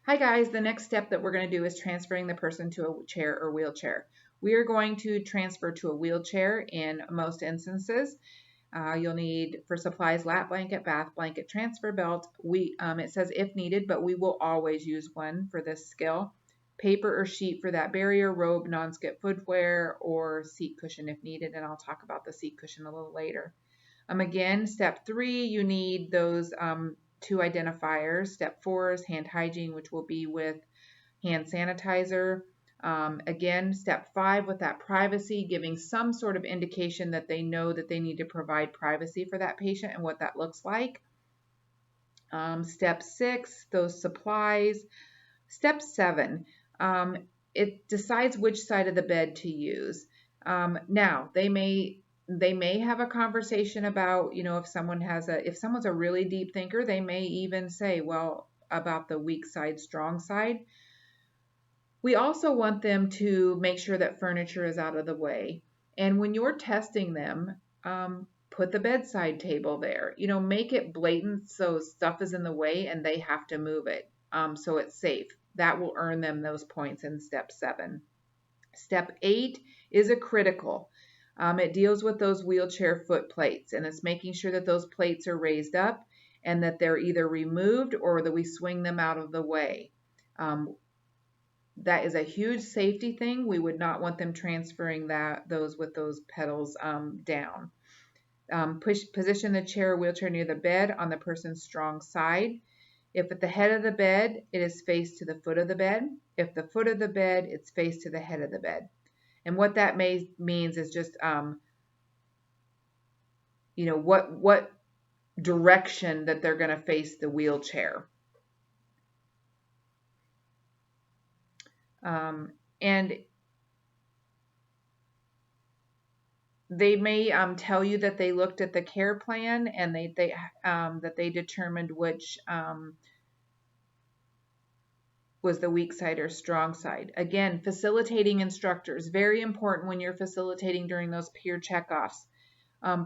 Hi guys, the next step that we're going to do is transferring the person to a chair or wheelchair. We are going to transfer to a wheelchair in most instances. You'll need for supplies lap blanket, bath blanket, transfer belt. It says if needed, but we will always use one for this skill. Paper or sheet for that barrier, robe, non-skip footwear, or seat cushion if needed, and I'll talk about the seat cushion a little later. Again, step 3, you need those 2 identifiers. Step 4 is hand hygiene, which will be with hand sanitizer. Again, step 5 with that privacy, giving some sort of indication that they know that they need to provide privacy for that patient and what that looks like. Step 6, those supplies. Step 7, it decides which side of the bed to use. Now, they may have a conversation about, if someone's a really deep thinker, they may even say, well, about the weak side, strong side. We also want them to make sure that furniture is out of the way. And when you're testing them, put the bedside table there. Make it blatant so stuff is in the way and they have to move it, so it's safe. That will earn them those points in step 7. Step 8 is a critical. It deals with those wheelchair foot plates, and it's making sure that those plates are raised up and that they're either removed or that we swing them out of the way. That is a huge safety thing. We would not want them transferring those with those pedals down. Position the chair or wheelchair near the bed on the person's strong side. If at the head of the bed, it is faced to the foot of the bed. If the foot of the bed, it's faced to the head of the bed. And what that means is just, what direction that they're going to face the wheelchair. And they may tell you that they looked at the care plan and that they determined which was the weak side or strong side. Again, facilitating instructors, very important when you're facilitating during those peer checkoffs.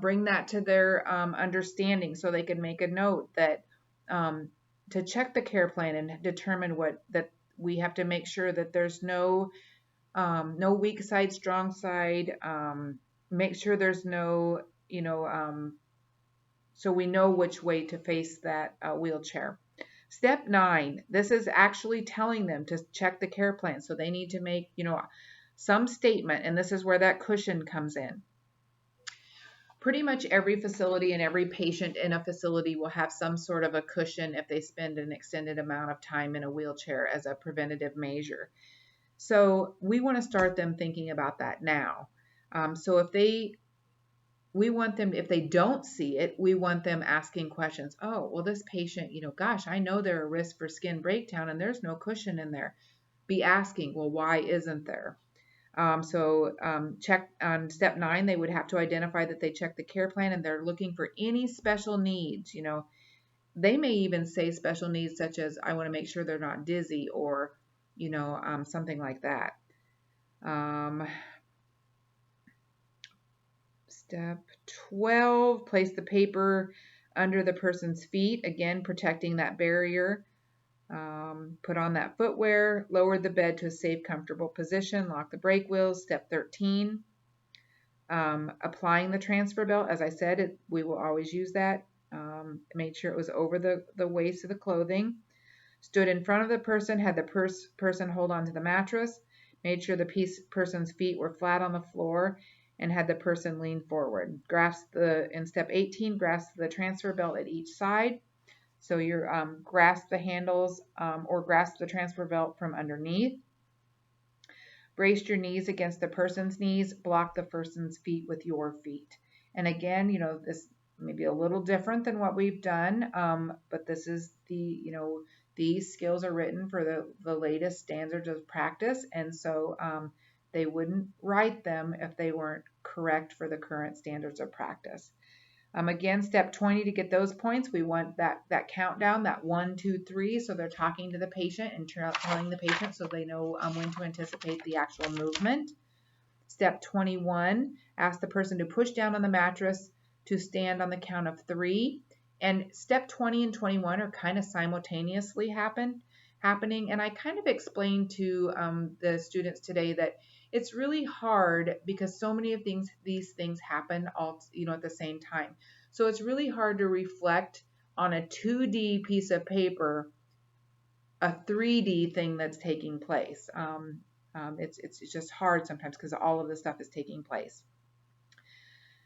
Bring that to their understanding so they can make a note that to check the care plan and determine that we have to make sure that there's no weak side, strong side. Make sure there's no, so we know which way to face that wheelchair. Step 9, this is actually telling them to check the care plan. So they need to make, some statement, and this is where that cushion comes in. Pretty much every facility and every patient in a facility will have some sort of a cushion if they spend an extended amount of time in a wheelchair as a preventative measure. So we want to start them thinking about that now. So if they don't see it, we want them asking questions. Oh, well, this patient, gosh, I know they're a risk for skin breakdown and there's no cushion in there. Be asking, well, why isn't there? Check on step 9, they would have to identify that they check the care plan and they're looking for any special needs. They may even say special needs such as, I want to make sure they're not dizzy or, something like that. Step 12, place the paper under the person's feet, again, protecting that barrier. Put on that footwear, lower the bed to a safe, comfortable position, lock the brake wheels. Step 13, applying the transfer belt. As I said, we will always use that. Made sure it was over the waist of the clothing. Stood in front of the person, had the person hold on to the mattress. Made sure the person's feet were flat on the floor and had the person lean forward. In step 18, grasp the transfer belt at each side. So you grasp the handles or grasp the transfer belt from underneath. Brace your knees against the person's knees. Block the person's feet with your feet. And again, this may be a little different than what we've done, but this is these skills are written for the latest standards of practice, and so they wouldn't write them if they weren't correct for the current standards of practice. Again, step 20, to get those points, we want that countdown, that 1, 2, 3. So they're talking to the patient and telling the patient so they know when to anticipate the actual movement. Step 21, ask the person to push down on the mattress to stand on the count of 3. And step 20 and 21 are kind of simultaneously happening. happening. And I kind of explained to the students today that it's really hard because so many of these things happen all, at the same time. So it's really hard to reflect on a 2D piece of paper a 3D thing that's taking place. It's just hard sometimes because all of this stuff is taking place.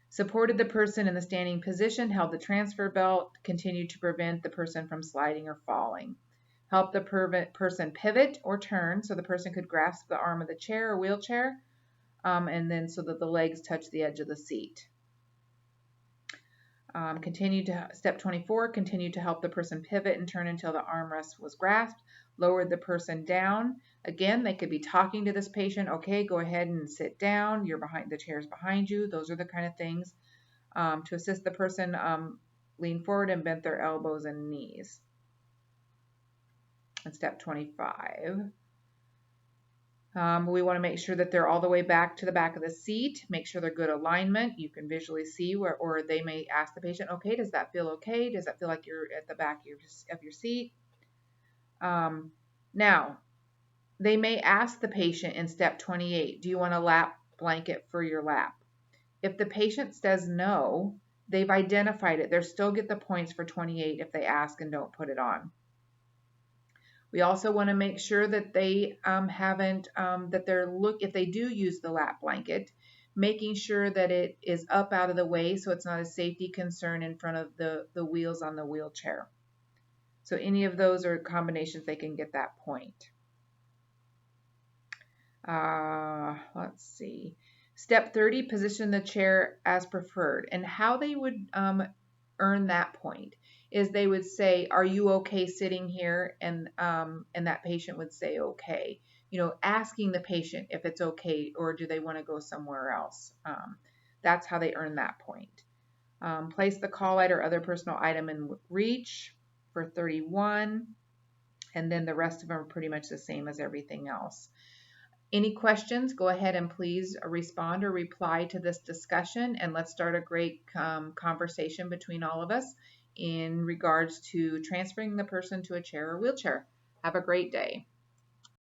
Supported the person in the standing position, held the transfer belt, continued to prevent the person from sliding or falling. Help the person pivot or turn so the person could grasp the arm of the chair or wheelchair, and then so that the legs touch the edge of the seat. Step 24, continued to help the person pivot and turn until the armrest was grasped. Lowered the person down. Again, they could be talking to this patient. Okay, go ahead and sit down. The chair's behind you. Those are the kind of things. To assist the person, lean forward and bent their elbows and knees. And step 25. We want to make sure that they're all the way back to the back of the seat. Make sure they're good alignment. You can visually see or they may ask the patient, okay, does that feel okay? Does that feel like you're at the back of your seat? Now, they may ask the patient in step 28, do you want a lap blanket for your lap? If the patient says no, they've identified it. They'll still get the points for 28 if they ask and don't put it on. We also want to make sure that they if they do use the lap blanket, making sure that it is up out of the way so it's not a safety concern in front of the wheels on the wheelchair. So any of those are combinations they can get that point. Let's see. Step 30, position the chair as preferred. And how they would earn that point is they would say, are you okay sitting here? And that patient would say, okay. Asking the patient if it's okay or do they want to go somewhere else. That's how they earn that point. Place the call light or other personal item in reach for 31. And then the rest of them are pretty much the same as everything else. Any questions, go ahead and please respond or reply to this discussion, and let's start a great conversation between all of us in regards to transferring the person to a chair or wheelchair. Have a great day.